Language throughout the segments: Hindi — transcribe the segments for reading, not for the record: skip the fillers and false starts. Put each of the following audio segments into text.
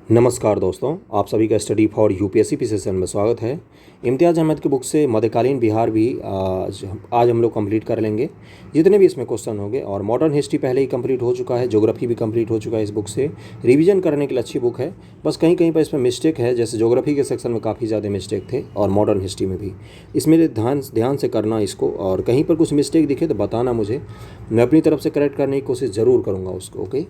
नमस्कार दोस्तों, आप सभी का study for UPSC P session में स्वागत है। इम्तियाज़ अहमद की बुक से मध्यकालीन बिहार भी आज हम लोग कंप्लीट कर लेंगे, जितने भी इसमें क्वेश्चन होंगे। और मॉडर्न हिस्ट्री पहले ही कंप्लीट हो चुका है, ज्योग्राफी भी कंप्लीट हो चुका है। इस बुक से रिवीजन करने के लिए अच्छी बुक है। बस कहीं कहीं पर इसमें मिस्टेक है, जैसे ज्योग्राफी के सेक्शन में काफ़ी ज़्यादा मिस्टेक थे और मॉडर्न हिस्ट्री में भी। इसमें ध्यान से करना इसको, और कहीं पर कुछ मिस्टेक दिखे तो बताना मुझे, मैं अपनी तरफ से करेक्ट करने की कोशिश ज़रूर करूँगा उसको। ओके,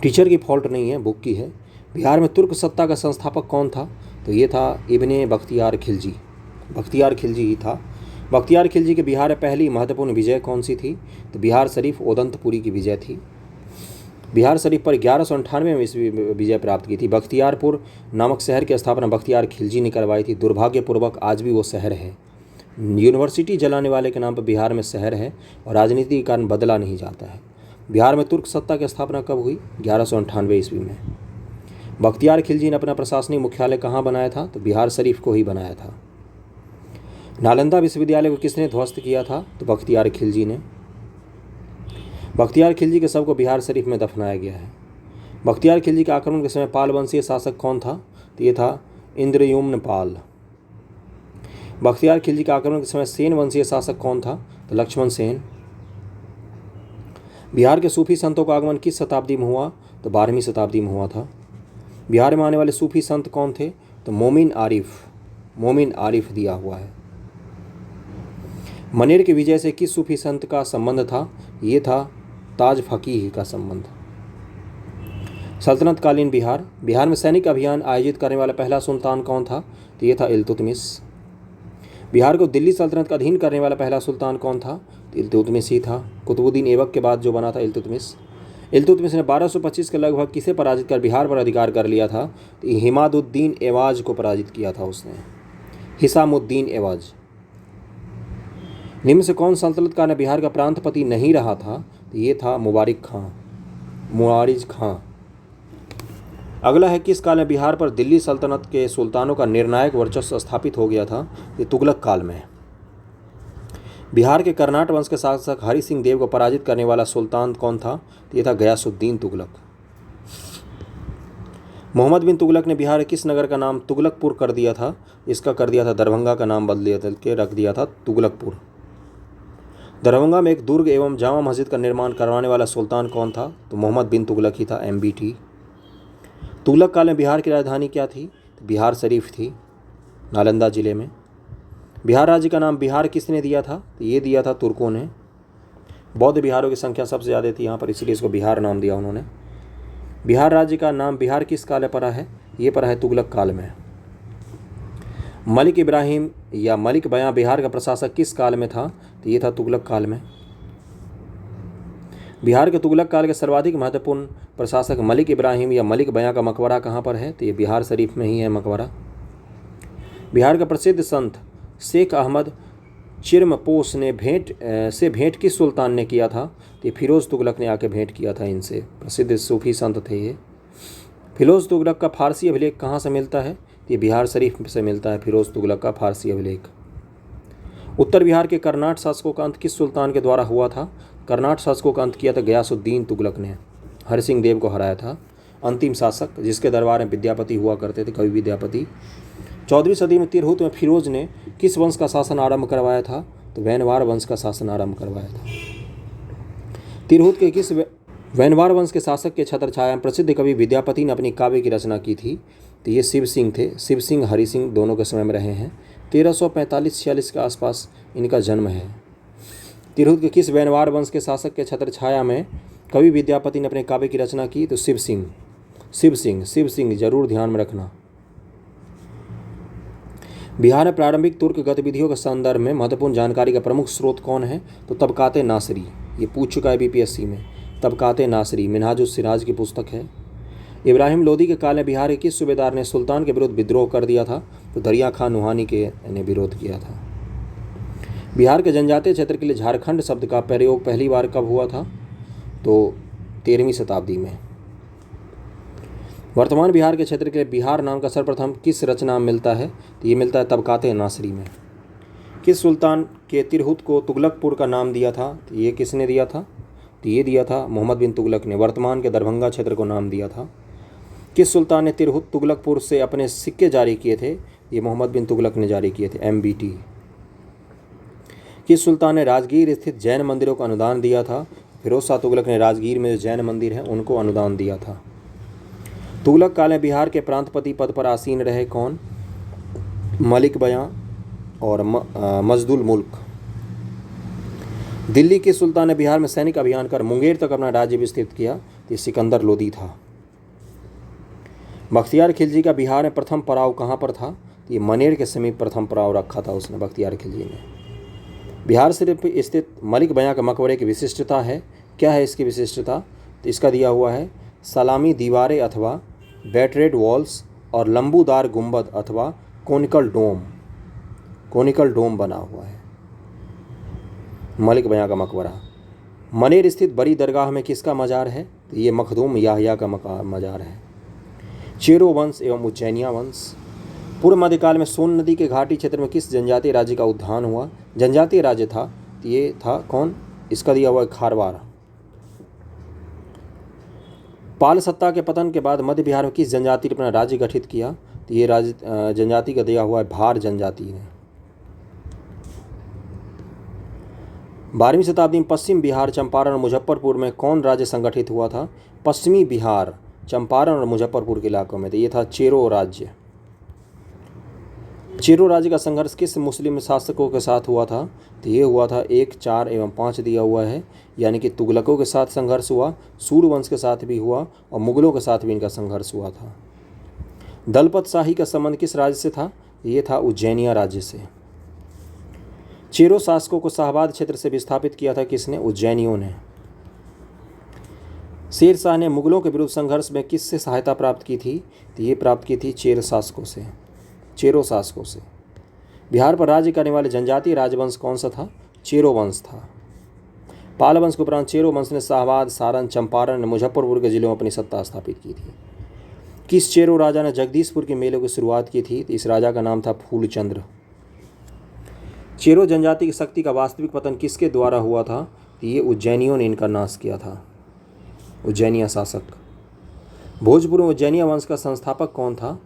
टीचर की फॉल्ट नहीं है, बुक की है। बिहार में तुर्क सत्ता का संस्थापक कौन था? तो ये था इब्ने बख्तियार खिलजी। बख्तियार खिलजी ही था। बख्तियार खिलजी के बिहार में पहली महत्वपूर्ण विजय कौन सी थी? तो बिहार शरीफ ओदंतपुरी की विजय थी। बिहार शरीफ पर 1198 में इसकी विजय प्राप्त की थी। बख्तियारपुर नामक शहर की स्थापना बख्तियार खिलजी ने करवाई थी। दुर्भाग्यपूर्वक आज भी वो शहर है। यूनिवर्सिटी जलाने वाले के नाम पर बिहार में शहर है और राजनीति के कारण बदला नहीं जाता है। बिहार में तुर्क सत्ता की स्थापना कब हुई? 1198 ईस्वी में। बख्तियार खिलजी ने अपना प्रशासनिक मुख्यालय कहाँ बनाया था? तो बिहार शरीफ को ही बनाया था। नालंदा विश्वविद्यालय को किसने ध्वस्त किया था? तो बख्तियार खिलजी ने। बख्तियार खिलजी के शव को बिहार शरीफ में दफनाया गया है। बख्तियार खिलजी के आक्रमण के समय पाल वंशीय शासक कौन था? तो ये था इंद्रयुम्न पाल। बख्तियार खिलजी के आक्रमण के समय सेन वंशीय शासक कौन था? तो लक्ष्मण सेन। बिहार के सूफी संतों का आगमन किस शताब्दी में हुआ? तो 12वीं शताब्दी में हुआ था। बिहार में आने वाले सूफी संत कौन थे? तो मोमिन आरिफ दिया हुआ है। मनेर की विजय से किस सूफी संत का संबंध था? ये था ताज फकीह का संबंध। सल्तनतकालीन बिहार में सैनिक अभियान आयोजित करने वाला पहला सुल्तान कौन था? तो ये था इल्तुतमिश। बिहार को दिल्ली सल्तनत का अधीन करने वाला पहला सुल्तान कौन था? तो इल्तुतमिश ही था। कुतुबुद्दीन ऐबक के बाद जो बना था इल्तुतमिश। इल्तुतमिश ने 1225 के लगभग किसे पराजित कर बिहार पर अधिकार कर लिया था? तो हिमादुद्दीन एवाज को पराजित किया था उसने, हिसामुद्दीन एवाज। निम्न से कौन सल्तनत ने बिहार का प्रांतपति नहीं रहा था? तो ये था मुआरिज खां। अगला है, किस काल में बिहार पर दिल्ली सल्तनत के सुल्तानों का निर्णायक वर्चस्व स्थापित हो गया था? ये तुगलक काल में। बिहार के कर्नाट वंश के शासक हरि सिंह देव को पराजित करने वाला सुल्तान कौन था? तो ये था गयासुद्दीन तुगलक। मोहम्मद बिन तुगलक ने बिहार के किस नगर का नाम तुगलकपुर कर दिया था? इसका कर दिया था दरभंगा का नाम बदल के रख दिया था तुगलकपुर। दरभंगा में एक दुर्ग एवं जामा मस्जिद का निर्माण करवाने वाला सुल्तान कौन था? तो मोहम्मद बिन तुगलक ही था, MBT। तुगलक काल में बिहार की राजधानी क्या थी? तो बिहार शरीफ थी, नालंदा जिले में। बिहार राज्य का नाम बिहार किसने दिया था? तो ये दिया था तुर्कों ने। बौद्ध बिहारों की संख्या सबसे ज़्यादा थी यहाँ पर, इसलिए इसको बिहार नाम दिया उन्होंने। बिहार राज्य का नाम बिहार किस काल में पड़ा है? ये पड़ा है तुगलक काल में। मलिक इब्राहिम या मलिक बयां बिहार का प्रशासक किस काल में था? तो ये था तुगलक काल में। बिहार के तुगलक काल के सर्वाधिक महत्वपूर्ण प्रशासक मलिक इब्राहिम या मलिक बयां का मकबरा कहाँ पर है? तो ये बिहार शरीफ में ही है मकबरा। बिहार का प्रसिद्ध संत शेख अहमद चिरमपोश ने भेंट किस सुल्तान ने किया था? तो ये फिरोज तुगलक ने आके भेंट किया था इनसे। प्रसिद्ध सूफी संत थे ये। फिरोज तुगलक का फारसी अभिलेख कहाँ से मिलता है? तो ये बिहार शरीफ से मिलता है फिरोज तुगलक का फारसी अभिलेख। उत्तर बिहार के कर्नाट शासकों का अंत किस सुल्तान के द्वारा हुआ था? कर्नाट शासकों का अंत किया था गयासुद्दीन तुगलक ने। हरि सिंह देव को हराया था अंतिम शासक, जिसके दरबार में विद्यापति हुआ करते थे, कवि विद्यापति। 14वीं सदी में तिरहुत में फिरोज ने किस वंश का शासन आरंभ करवाया था? तो वैनवार वंश का शासन आरंभ करवाया था। तिरहुत के किस वैनवार वंश के शासक के छत्रछाया में प्रसिद्ध कवि विद्यापति ने अपनी काव्य की रचना की थी? तो ये शिव सिंह थे। शिव सिंह हरि सिंह दोनों के समय में रहे हैं। 1345-46 के आसपास इनका जन्म है। तिरहुत के किस वैनवार वंश के शासक के छत्रछाया में कवि विद्यापति ने अपने काव्य की रचना की? तो शिव सिंह जरूर ध्यान में रखना। बिहार में प्रारंभिक तुर्क गतिविधियों के संदर्भ में महत्वपूर्ण जानकारी का प्रमुख स्रोत कौन है? तो तबकाते नासरी। ये पूछ चुका है BPSC में। तबकाते नासरी मिनहाजुस सिराज की पुस्तक है। इब्राहिम लोदी के काल में बिहार के किस सूबेदार ने सुल्तान के विरुद्ध विद्रोह कर दिया था? तो दरिया खां नुहानी के ने विरोध किया था। बिहार के जनजातीय क्षेत्र के लिए झारखंड शब्द का प्रयोग पहली बार कब हुआ था? तो 13वीं शताब्दी में। वर्तमान बिहार के क्षेत्र के लिए बिहार नाम का सर्वप्रथम किस रचना में मिलता है? तो ये मिलता है तबकाते नासरी में। किस सुल्तान के तिरहुत को तुगलकपुर का नाम दिया था? तो ये किसने दिया था? तो ये दिया था मोहम्मद बिन तुगलक ने। वर्तमान के दरभंगा क्षेत्र को नाम दिया था। किस सुल्तान ने तिरहुत तुगलकपुर से अपने सिक्के जारी किए थे? ये मोहम्मद बिन तुगलक ने जारी किए थे, MBT। किस सुल्तान ने राजगीर स्थित जैन मंदिरों को अनुदान दिया था? फिरोज शाह तुगलक ने राजगीर में जो जैन मंदिर हैं उनको अनुदान दिया था। तुगलक काल में बिहार के प्रांतपति पद पर आसीन रहे कौन? मलिक बयां और मजदुल मुल्क। दिल्ली के सुल्तान ने बिहार में सैनिक अभियान कर मुंगेर तक अपना राज्य विस्तृत किया? तो सिकंदर लोदी था। बख्तियार खिलजी का बिहार में प्रथम पड़ाव कहाँ पर था? तो ये मनेर के समीप प्रथम पड़ाव रखा था उसने, बख्तियार खिलजी ने। बिहार शरीफ स्थित मलिक बयां के मकबरे की विशिष्टता है, क्या है इसकी विशिष्टता? तो इसका दिया हुआ है सलामी दीवारें अथवा बैटरेड वॉल्स और लंबूदार गुंबद अथवा कोनिकल डोम बना हुआ है मलिक बयां का मकबरा। मनेर स्थित बड़ी दरगाह में किसका मजार है? तो ये मखदूम याहिया का मजार है। चेरो वंश एवं उज्जैनिया वंश। पूर्व मध्यकाल में सोन नदी के घाटी क्षेत्र में किस जनजातीय राज्य का उत्थान हुआ? जनजातीय राज्य था, तो ये था कौन? इसका दिया हुआ है खारवार। पाल सत्ता के पतन के बाद मध्य बिहार में किस जनजाति ने अपना राज्य गठित किया? तो ये राज्य जनजाति का दिया हुआ है भार जनजाति ने। 12वीं शताब्दी में पश्चिम बिहार, चंपारण और मुजफ्फरपुर में कौन राज्य संगठित हुआ था? पश्चिमी बिहार, चंपारण और मुजफ्फरपुर के इलाकों में, तो ये था चेरो राज्य। चेरो राज्य का संघर्ष किस मुस्लिम शासकों के साथ हुआ था? तो ये हुआ था 1, 4 एवं 5 दिया हुआ है, यानी कि तुगलकों के साथ संघर्ष हुआ, सूर्यवंश के साथ भी हुआ और मुगलों के साथ भी इनका संघर्ष हुआ था। दलपत शाही का संबंध किस राज्य से था? ये था उज्जैनिया राज्य से। चेरो शासकों को शाहबाद क्षेत्र से विस्थापित किया था किसने? उज्जैनियों ने। शेर शाह ने मुगलों के विरुद्ध संघर्ष में किससे सहायता प्राप्त की थी? तो ये प्राप्त की थी चेरो शासकों से। बिहार पर राज्य करने वाले जनजातीय राजवंश कौन सा था? चेरो वंश था। पाल वंश के उपरांत चेरो वंश ने शाहबाद, सारण, चंपारण, मुजफ्फरपुर के जिलों में अपनी सत्ता स्थापित की थी। किस चेरो राजा ने जगदीशपुर के मेलों की शुरुआत की थी? तो इस राजा का नाम था फूलचंद्र। चेरो जनजाति की शक्ति का वास्तविक पतन किसके द्वारा हुआ था? तो ये उज्जैनियों ने इनका नाश किया था, उज्जैनिया शासक। भोजपुर में उज्जैनिया वंश का संस्थापक कौन था?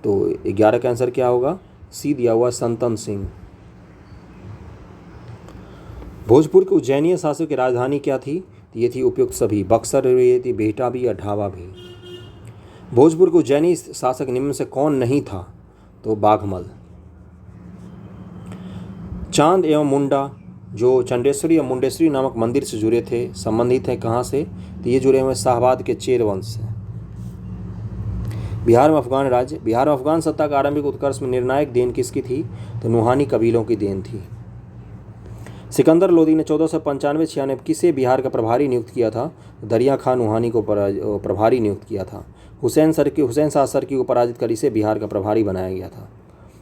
तो 11 का आंसर क्या होगा? सी दिया हुआ संतन सिंह। भोजपुर के उज्जैनिया शासक की राजधानी क्या थी? तो ये थी उपयुक्त सभी, बक्सर भी थी, बेहटा भी या ढाबा भी। भोजपुर के उज्जैनी शासक निम्न से कौन नहीं था? तो बाघमल। चांद एवं मुंडा जो चंडेश्वरी या मुंडेश्वरी नामक मंदिर से जुड़े थे, संबंधित हैं कहाँ से? तो ये जुड़े हुए शाहबाद के चेर वंश से। बिहार में अफगान राज्य। बिहार में अफगान सत्ता का आरंभिक उत्कर्ष में निर्णायक देन किसकी थी? तो नुहानी कबीलों की देन थी। सिकंदर लोदी ने 1495-96 किसे बिहार का प्रभारी नियुक्त किया था? दरिया खान नुहानी को प्रभारी नियुक्त किया था। हुसैन शाह सरकी को पराजित कर इसे बिहार का प्रभारी बनाया गया था।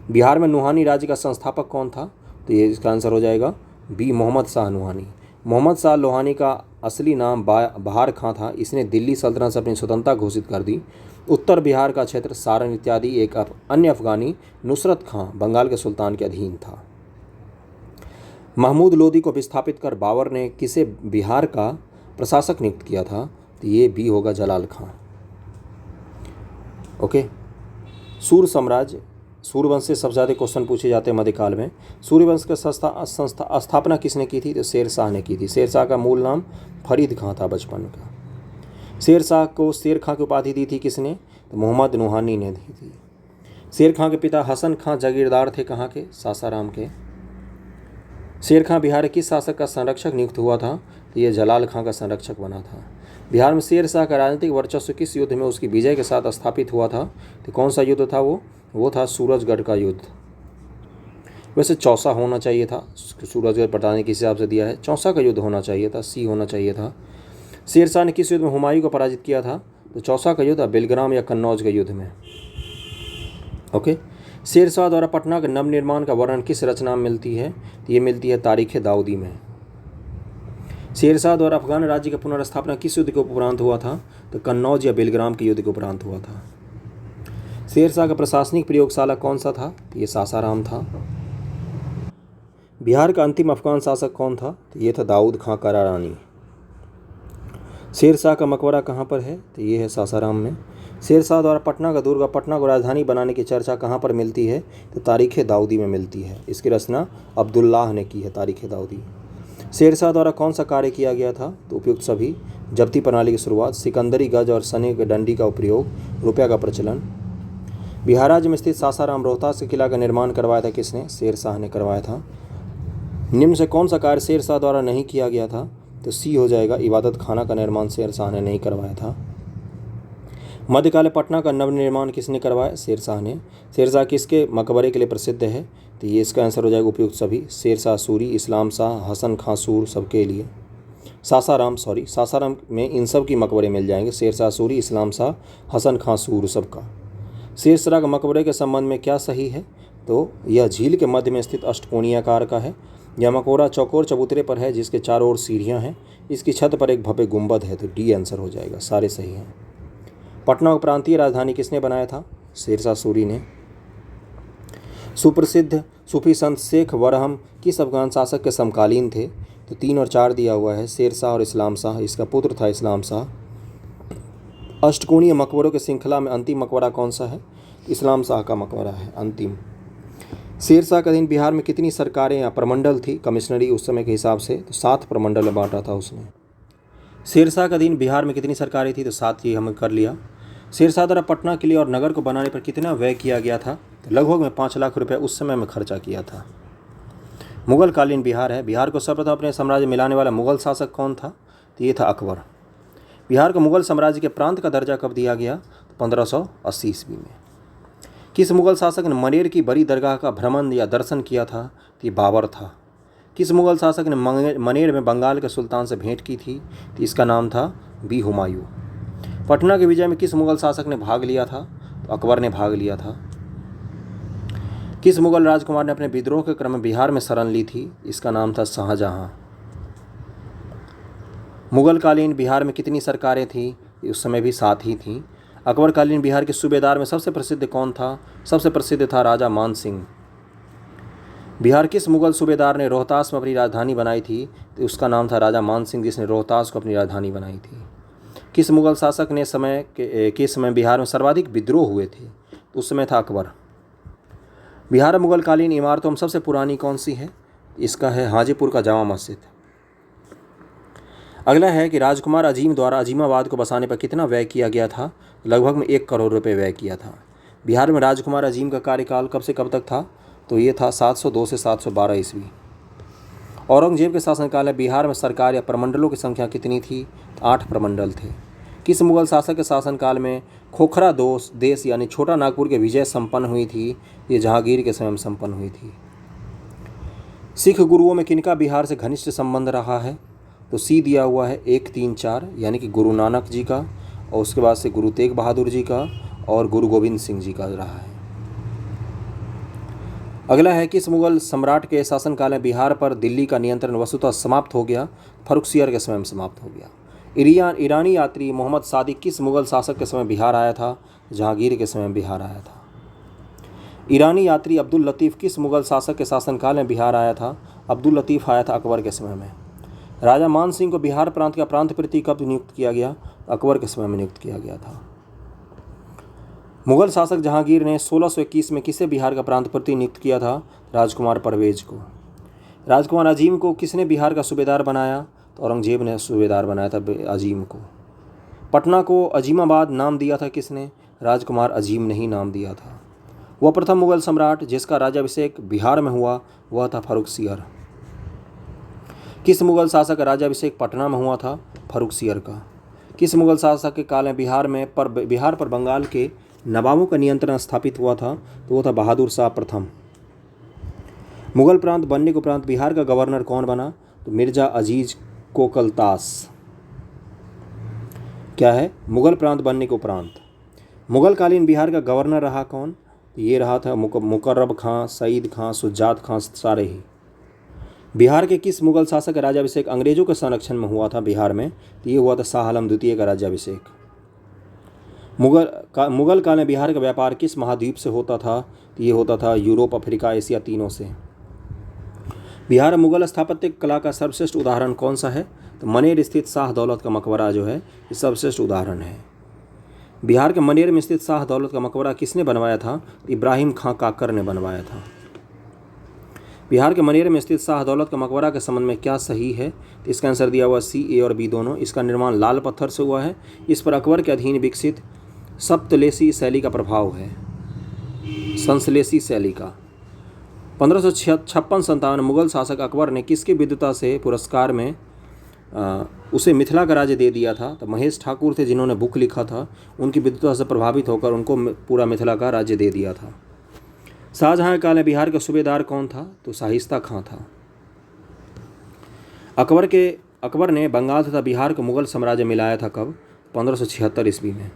बिहार में नुहानी राज्य का संस्थापक कौन था? तो ये इसका आंसर हो जाएगा बी, मोहम्मद शाह नुहानी। मोहम्मद शाह लोहानी का असली नाम बहार खां था। इसने दिल्ली सल्तनत से अपनी स्वतंत्रता घोषित कर दी। उत्तर बिहार का क्षेत्र सारण इत्यादि एक अन्य अफगानी नुसरत खां बंगाल के सुल्तान के अधीन था। महमूद लोदी को विस्थापित कर बाबर ने किसे बिहार का प्रशासक नियुक्त किया था? तो ये भी होगा जलाल खां। ओके। सूर्य साम्राज्य, सूर्यवंश से सबसे ज़्यादा क्वेश्चन पूछे जाते हैं मध्यकाल में। सूर्यवंश का स्थापना किसने की थी? तो शेर शाह ने की थी। शेर शाह का मूल नाम फरीद खां था बचपन का। शेर शाह को शेर खां की उपाधि दी थी किसने? तो मोहम्मद नुहानी ने दी थी। शेर खां के पिता हसन खां जागीरदार थे कहाँ के? सासाराम के। शेर खां बिहार के किस शासक का संरक्षक नियुक्त हुआ था? तो ये जलाल खां का संरक्षक बना था। बिहार में शेर शाह का राजनीतिक वर्चस्व किस युद्ध में उसकी विजय के साथ स्थापित हुआ था? तो कौन सा युद्ध था वो था सूरजगढ़ का युद्ध। वैसे चौसा होना चाहिए था, सूरजगढ़ पता नहीं किस हिसाब से दिया है, चौसा का युद्ध होना चाहिए था, सी होना चाहिए था। शेर शाह ने किस युद्ध में हुमायूं को पराजित किया था? तो चौसा का युद्ध, बेलग्राम या कन्नौज के युद्ध में। ओके। शेर शाह द्वारा पटना के नवनिर्माण का वर्णन किस रचना में मिलती है? तो ये मिलती है तारीख दाऊदी में। शेर शाह द्वारा अफगान राज्य का पुनर्स्थापना किस युद्ध के उपरांत हुआ था? तो कन्नौज या बेलग्राम के युद्ध के उपरांत हुआ था। शेर शाह का प्रशासनिक प्रयोगशाला कौन सा था? तो ये सासाराम था। बिहार का अंतिम अफगान शासक कौन था? तो ये था दाऊद खां करारानी। शेर शाह का मकबरा कहाँ पर है? तो ये है सासाराम में। शेरशाह द्वारा पटना का दुर्ग, पटना को राजधानी बनाने की चर्चा कहाँ पर मिलती है? तो तारीख़ दाऊदी में मिलती है। इसकी रचना अब्दुल्लाह ने की है, तारीख़ दाऊदी। शेरशाह द्वारा कौन सा कार्य किया गया था? तो उपयुक्त सभी। जब्ती प्रणाली की शुरुआत, सिकंदरी गज और सने के डंडी का उपयोग, रुपया का प्रचलन। बिहार राज्य में स्थित सासाराम रोहतास के किला का निर्माण करवाया था किसने? शेरशाह ने करवाया था। निम्न से कौन सा कार्य शेरशाह द्वारा नहीं किया गया था? तो सी हो जाएगा, इबादत खाना का निर्माण शेरशाह ने नहीं करवाया था। मध्यकाल पटना का नवनिर्माण किसने करवाया? शेरशाह ने। शेरशाह किसके मकबरे के लिए प्रसिद्ध है? तो ये इसका आंसर हो जाएगा उपयुक्त सभी। शेरशाह सूरी, इस्लाम शाह, हसन खां सूर, सबके लिए। सासाराम में इन सब की मकबरे मिल जाएंगे, शेरशाह सूरी, इस्लाम शाह, हसन खां सूर, सबका। शेरशाह के मकबरे के संबंध में क्या सही है? तो यह झील के मध्य में स्थित अष्टकोणीय आकार का है। यह मकबरा चौकोर चबूतरे पर है जिसके चारों ओर सीढ़ियाँ हैं। इसकी छत पर एक भव्य गुंबद है। तो डी आंसर हो जाएगा, सारे सही हैं। पटना को प्रांतीय राजधानी किसने बनाया था? शेरशाह सूरी ने। सुप्रसिद्ध सूफी संत शेख वरहम किस अफगान शासक के समकालीन थे? तो 3 और 4 दिया हुआ है, शेरशाह और इस्लाम शाह। इसका पुत्र था इस्लाम शाह। अष्टकोणीय मकबरों की श्रृंखला में अंतिम मकबरा कौन सा है? इस्लाम शाह का मकबरा है अंतिम। शेरशाह के अधीन बिहार में कितनी सरकारें या प्रमंडल थी? कमिश्नरी उस समय के हिसाब से तो 7 प्रमंडल में बांटा था उसने। शेरशाह के अधीन बिहार में कितनी सरकारें थी? तो 7 ही हमने कर लिया। शेरशाह द्वारा पटना के लिए और नगर को बनाने पर कितना व्यय किया गया था? तो लगभग में 5 लाख रुपये उस समय में खर्चा किया था। मुगल कालीन बिहार है। बिहार को सर्वप्रथम अपने साम्राज्य मिलाने वाला मुगल शासक कौन था? तो ये था अकबर। बिहार को मुगल साम्राज्य के प्रांत का दर्जा कब दिया गया? 1580 ईस्वी में। किस मुगल शासक ने मनेर की बड़ी दरगाह का भ्रमण या दर्शन किया था? तो ये बाबर था। किस मुगल शासक ने मनेर में बंगाल के सुल्तान से भेंट की थी? तो इसका नाम था बी हुमायूं। पटना के विजय में किस मुगल शासक ने भाग लिया था? तो अकबर ने भाग लिया था। किस मुगल राजकुमार ने अपने विद्रोह के क्रम में बिहार में शरण ली थी? इसका नाम था शाहजहां। मुगल कालीन बिहार में कितनी सरकारें थीं? उस समय भी 7 ही थीं। अकबर कालीन बिहार के सूबेदार में सबसे प्रसिद्ध कौन था? सबसे प्रसिद्ध था राजा मान सिंह। बिहार किस मुगल सूबेदार ने रोहतास में अपनी राजधानी बनाई थी? तो उसका नाम था राजा मान सिंह, जिसने रोहतास को अपनी राजधानी बनाई थी। किस मुगल शासक ने किस समय बिहार में सर्वाधिक विद्रोह हुए थे? तो उस समय था अकबर। बिहार में मुगल कालीन इमारतों में सबसे पुरानी कौन सी है? इसका है हाजीपुर का जामा मस्जिद। अगला है कि राजकुमार अजीम द्वारा अजीमाबाद को बसाने पर कितना व्यय किया गया था? लगभग में 1 करोड़ रुपये व्यय किया था। बिहार में राजकुमार अजीम का कार्यकाल कब से कब तक था? तो ये था 702 से 712 ईस्वी। औरंगजेब के शासनकाल में बिहार में सरकार या प्रमंडलों की संख्या कितनी थी? 8 प्रमंडल थे। किस मुगल शासक के शासनकाल में खोखरा देश यानी छोटा नागपुर की विजय संपन्न हुई थी? ये जहांगीर के समय में संपन्न हुई थी। सिख गुरुओं में किनका बिहार से घनिष्ठ संबंध रहा है? तो सी दिया हुआ है 1, 3, 4 यानी कि गुरु नानक जी का, और उसके बाद से गुरु तेग बहादुर जी का और गुरु गोविंद सिंह जी का रहा है। अगला है किस मुगल सम्राट के शासनकाल में बिहार पर दिल्ली का नियंत्रण वस्तुतः समाप्त हो गया? फर्रुखसियर के समय में समाप्त हो गया। ईरानी यात्री मोहम्मद सादिक किस मुगल शासक के समय बिहार आया था? जहांगीर के समय बिहार आया था। ईरानी यात्री अब्दुल लतीफ़ किस मुगल शासक के शासनकाल में बिहार आया था? अब्दुल लतीफ़ आया था अकबर के समय में। राजा मान सिंह को बिहार प्रांत का प्रांतप्रति कब नियुक्त किया गया? अकबर के समय में नियुक्त किया गया था। मुगल शासक जहांगीर ने 1621 में किसे बिहार का प्रांतप्रति नियुक्त किया था? राजकुमार परवेज को। राजकुमार अजीम को किसने बिहार का सूबेदार बनाया? तो औरंगजेब ने सूबेदार बनाया था अजीम को। पटना को अजीमाबाद नाम दिया था किसने? राजकुमार अजीम ने ही नाम दिया था। वह प्रथम मुगल सम्राट जिसका राज्याभिषेक बिहार में हुआ वह था फर्रुखसियर। किस मुगल शासक का राज्याभिषेक पटना में हुआ था? फर्रुखसियर का। किस मुगल शासक के काल में बिहार पर बंगाल के नवाबों का नियंत्रण स्थापित हुआ था? तो वो था बहादुर शाह प्रथम। मुगल प्रांत बनने के उपरांत बिहार का गवर्नर कौन बना? तो मिर्जा अजीज कोकलतास। क्या है? मुगल प्रांत बनने के उपरांत मुगलकालीन बिहार का गवर्नर रहा कौन? तो ये रहा था मुकर्रब खां, सईद खां, सुजात खां, सारे ही। बिहार के किस मुगल शासक का राज्याभिषेक अंग्रेजों के संरक्षण में हुआ था बिहार में? तो ये हुआ था शाह आलम द्वितीय का राज्याभिषेक। मुगल काल में बिहार का व्यापार किस महाद्वीप से होता था? तो ये होता था यूरोप, अफ्रीका, एशिया तीनों से। बिहार में मुगल स्थापत्य कला का सर्वश्रेष्ठ उदाहरण कौन सा है? तो मनेर स्थित शाह दौलत का मकबरा जो है ये सर्वश्रेष्ठ उदाहरण है। बिहार के मनेर में स्थित शाह दौलत का मकबरा किसने बनवाया था? इब्राहिम खां काकर ने बनवाया था। बिहार के मनेर में स्थित शाह दौलत का मकबरा के संबंध में क्या सही है? तो इसका आंसर दिया हुआ सी, ए और बी दोनों। इसका निर्माण लाल पत्थर से हुआ है। इस पर अकबर के अधीन विकसित सप्तलेसी शैली का प्रभाव है, संश्लेषी शैली का। 1556-57 मुगल शासक अकबर ने किसकी विद्वता से पुरस्कार में उसे मिथिला का राज्य दे दिया था? तो महेश ठाकुर थे जिन्होंने बुक लिखा था, उनकी विद्वता से प्रभावित होकर उनको पूरा मिथिला का राज्य दे दिया था। शाहजहां के काल में बिहार का सूबेदार कौन था? तो शाइस्ता खां था। अकबर ने बंगाल तथा बिहार को मुगल साम्राज्य मिलाया था कब? 1576 ईस्वी में।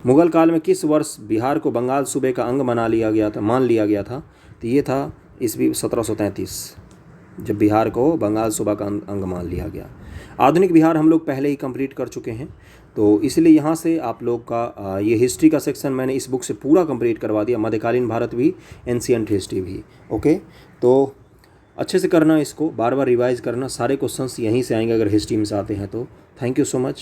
मुगल काल में किस वर्ष बिहार को बंगाल सूबे का अंग मान लिया गया था? तो ये था ईस्वी 1733, जब बिहार को बंगाल सूबा का अंग मान लिया गया। आधुनिक बिहार हम लोग पहले ही कंप्लीट कर चुके हैं, तो इसलिए यहाँ से आप लोग का ये हिस्ट्री का सेक्शन मैंने इस बुक से पूरा कंप्लीट करवा दिया, मध्यकालीन भारत भी, एंशिएंट हिस्ट्री भी। ओके, तो अच्छे से करना, इसको बार बार रिवाइज करना, सारे क्वेश्चंस यहीं से आएंगे अगर हिस्ट्री में से आते हैं तो। Thank you so much.